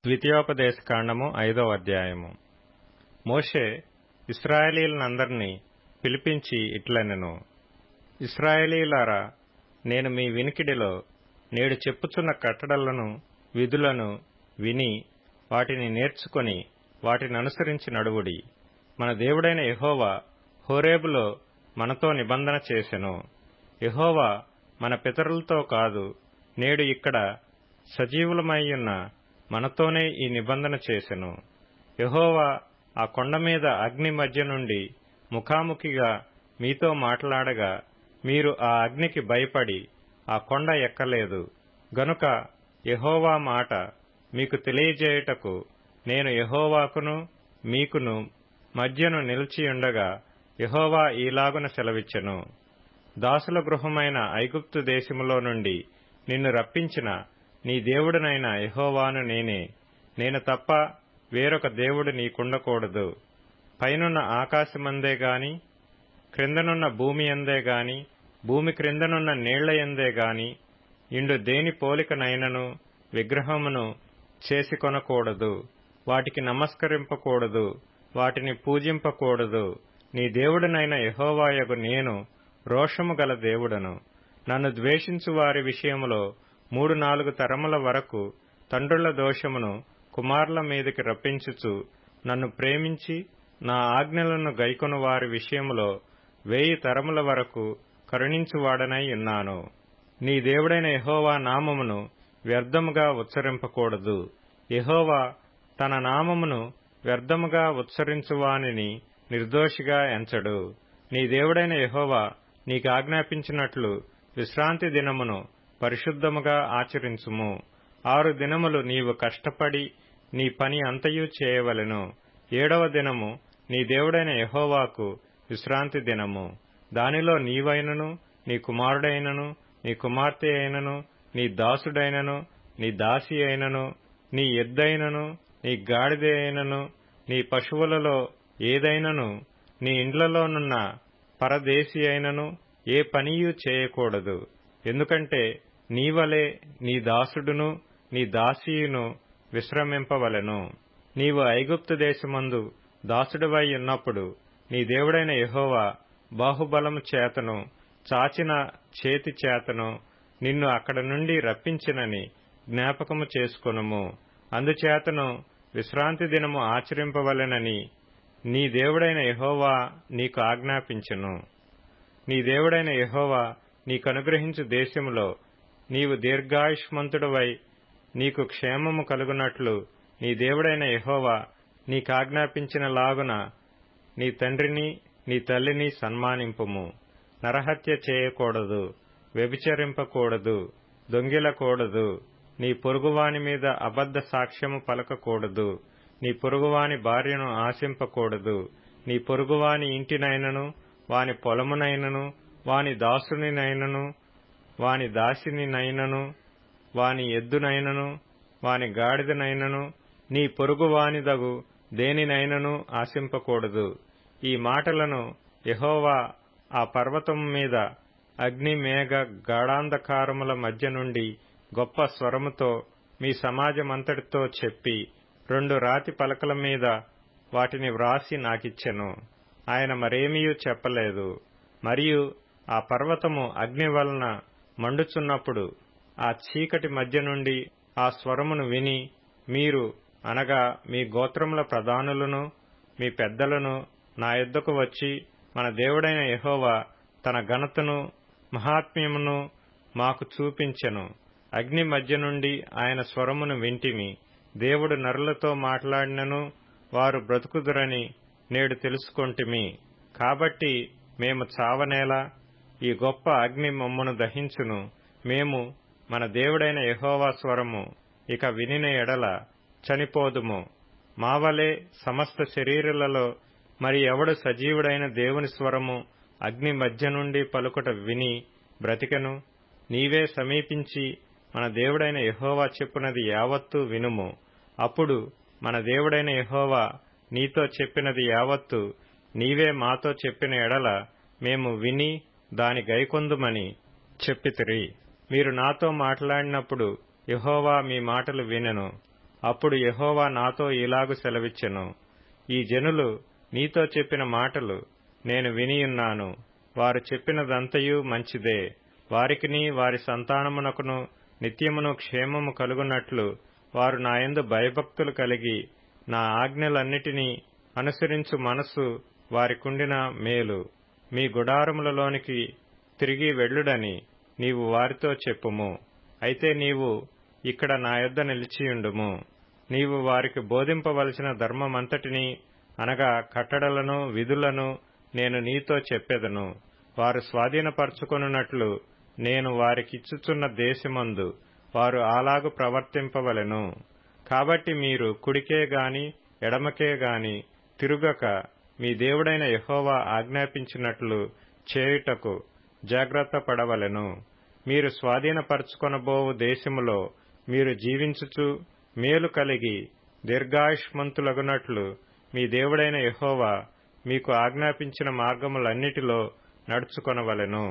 ద్వితీయోపదేశకాండము 5వ అధ్యాయము. మోషే ఇశ్రాయేలీయులందరినీ పిలిపించి ఇట్లనెను, ఇశ్రాయేలీయులారా, నేను మీ వినికిడిలో నేడు చెప్పుచున్న కట్టడలను విధులను విని వాటిని నేర్చుకొని వాటిననుసరించి నడువుడి. మన దేవుడైన యెహోవా హోరేబులో మనతో నిబంధన చేసెను. యెహోవా మన పితరులతో కాదు, నేడు ఇక్కడ సజీవులమైయున్న మనతోనే ఈ నిబంధన చేసెను. యెహోవా ఆ కొండ మీద అగ్ని మధ్య నుండి ముఖాముఖిగా మీతో మాట్లాడగా మీరు ఆ అగ్నికి భయపడి ఆ కొండ ఎక్కలేదు. గనుక యెహోవా మాట మీకు తెలియజేయుటకు నేను యెహోవాకును మీకును మధ్యను నిలిచియుండగా యెహోవా ఈలాగున సెలవిచ్చెను. దాసుల గృహమైన ఐగుప్తు దేశములో నుండి నిన్ను రప్పించిన నీ దేవుడనైన యెహోవాను నేనే. నేను తప్ప వేరొక దేవుడు నీకుండకూడదు. పైనున్న ఆకాశమందే గాని, క్రిందనున్న భూమి యందే గాని, భూమి క్రిందనున్న నీళ్లయందే గాని ఇండు దేని పోలికనైనను విగ్రహమును చేసికొనకూడదు. వాటికి నమస్కరింపకూడదు, వాటిని పూజింపకూడదు. నీ దేవుడనైన యెహోవాయగు నేను రోషము గల దేవుడను. నన్ను ద్వేషించు వారి విషయములో 3-4 తరముల వరకు తండ్రుల దోషమును కుమారుల మీదకి రప్పించుచు, నన్ను ప్రేమించి నా ఆజ్ఞలను గైకొను వారి విషయములో 1000 తరముల వరకు కరుణించువాడనై ఉన్నాను. నీ దేవుడైన యెహోవా నామమును వ్యర్థముగా ఉచ్చరింపకూడదు. యెహోవా తన నామమును వ్యర్థముగా ఉచ్చరించువానిని నిర్దోషిగా ఎంచడు. నీ దేవుడైన యెహోవా నీకాజ్ఞాపించినట్లు విశ్రాంతి దినమును పరిశుద్ధముగా ఆచరించుము. 6 దినములు నీవు కష్టపడి నీ పని అంతయు చేయవలెను. 7వ దినము నీ దేవుడైన యెహోవాకు విశ్రాంతి దినము. దానిలో నీవైనను, నీ కుమారుడైనను, నీ కుమార్తె అయినను, నీ దాసుడైనను, నీ దాసి అయినను, నీ ఎద్దైనను, నీ గాడిద అయినను, నీ పశువులలో ఏదైనను, నీ ఇండ్లలోనున్న పరదేశి అయినను ఏ పనియూ చేయకూడదు. ఎందుకంటే నీవలే నీ దాసుడును నీ దాసియును విశ్రమింపవలెను. నీవు ఐగుప్తు దేశమందు దాసుడివై ఉన్నప్పుడు నీ దేవుడైన యెహోవా బాహుబలము చేతను చాచిన చేతి చేతను నిన్ను అక్కడ నుండి రప్పించినని జ్ఞాపకము చేసుకొనుము. అందుచేతను విశ్రాంతి దినము ఆచరింపవలెనని నీ దేవుడైన యెహోవా నీకు ఆజ్ఞాపించెను. నీ దేవుడైన యెహోవా నీకనుగ్రహించు దేశములో నీవు దీర్ఘాయుష్మంతుడవై నీకు క్షేమము కలుగునట్లు నీ దేవుడైన యెహోవా నీకాజ్ఞాపించినలాగున నీ తండ్రిని నీ తల్లిని సన్మానింపుము. నరహత్య చేయకూడదు, వ్యభిచరింపకూడదు, దొంగిలకూడదు, నీ పొరుగువాని మీద అబద్ధ సాక్ష్యము పలకకూడదు, నీ పొరుగువాని భార్యను ఆశింపకూడదు, నీ పొరుగువాని ఇంటినైనను వాని పొలమునైనను వాని దాసునినైనను వాని దాసినినైనను వాని ఎద్దునైనను వాని గాడిదనైనను నీ పొరుగువానిదగు దేనినైనను ఆశింపకూడదు. ఈ మాటలను యెహోవా ఆ పర్వతము మీద అగ్ని మేఘ గాఢాంధకారముల మధ్య నుండి గొప్ప స్వరముతో మీ సమాజమంతటితో చెప్పి 2 రాతి పలకల మీద వాటిని వ్రాసి నాకిచ్చెను. ఆయన మరేమీయూ చెప్పలేదు. మరియు ఆ పర్వతము అగ్ని వలన మండుచున్నప్పుడు ఆ చీకటి మధ్య నుండి ఆ స్వరమును విని మీరు అనగా మీ గోత్రముల ప్రధానులను మీ పెద్దలను నా యొద్దకు వచ్చి, మన దేవుడైన యెహోవా తన ఘనతను మహాత్మ్యమును మాకు చూపించెను. అగ్ని మధ్య నుండి ఆయన స్వరమును వింటిమి. దేవుడు నరులతో మాట్లాడినను వారు బ్రతుకుదురని నేడు తెలుసుకొంటిమి. కాబట్టి మేము చావనేలా? ఈ గొప్ప అగ్ని మమ్మను దహించును. మేము మన దేవుడైన యెహోవా స్వరము ఇక వినిన ఎడల చనిపోదుము. మావలే సమస్త శరీరులలో మరి ఎవడు సజీవుడైన దేవుని స్వరము అగ్ని మధ్య నుండి పలుకుట విని బ్రతికెను? నీవే సమీపించి మన దేవుడైన యెహోవా చెప్పునది యావత్తూ వినుము. అప్పుడు మన దేవుడైన యెహోవా నీతో చెప్పినది యావత్తు నీవే మాతో చెప్పిన ఎడల మేము విని దాని గైకొందుమని చెప్పితిరి. మీరు నాతో మాట్లాడినప్పుడు యెహోవా మీ మాటలు వినెను. అప్పుడు యెహోవా నాతో ఇలాగు సెలవిచ్చెను, ఈ జనులు నీతో చెప్పిన మాటలు నేను వినియున్నాను. వారు చెప్పినదంతయు మంచిదే. వారికిని వారి సంతానమునకును నిత్యమును క్షేమము కలుగునట్లు వారు నాయందు భయభక్తులు కలిగి నా ఆజ్ఞలన్నిటినీ అనుసరించు మనస్సు వారికుండిన మేలు. మీ గుడారములలోనికి తిరిగి వెళ్ళుడని నీవు వారితో చెప్పుము. అయితే నీవు ఇక్కడ నా యొద్ద నిలిచియుండుము. నీవు వారికి బోధింపవలసిన ధర్మమంతటినీ, అనగా కట్టడలను విధులను నేను నీతో చెప్పెదను. వారు స్వాధీనపరచుకొనున్నట్లు నేను వారికిచ్చుచున్న దేశమందు వారు అలాగు ప్రవర్తింపవలెను. కాబట్టి మీరు కుడికే గాని ఎడమకే గాని తిరుగక మీ దేవుడైన యెహోవా ఆజ్ఞాపించినట్లు చేయుటకు జాగ్రత్త పడవలెను. మీరు స్వాధీనపరచుకొనబోవు దేశములో మీరు జీవించుచు మేలు కలిగి దీర్ఘాయుష్మంతులగునట్లు మీ దేవుడైన యెహోవా మీకు ఆజ్ఞాపించిన మార్గములన్నిటిలో నడుచుకొనవలెను.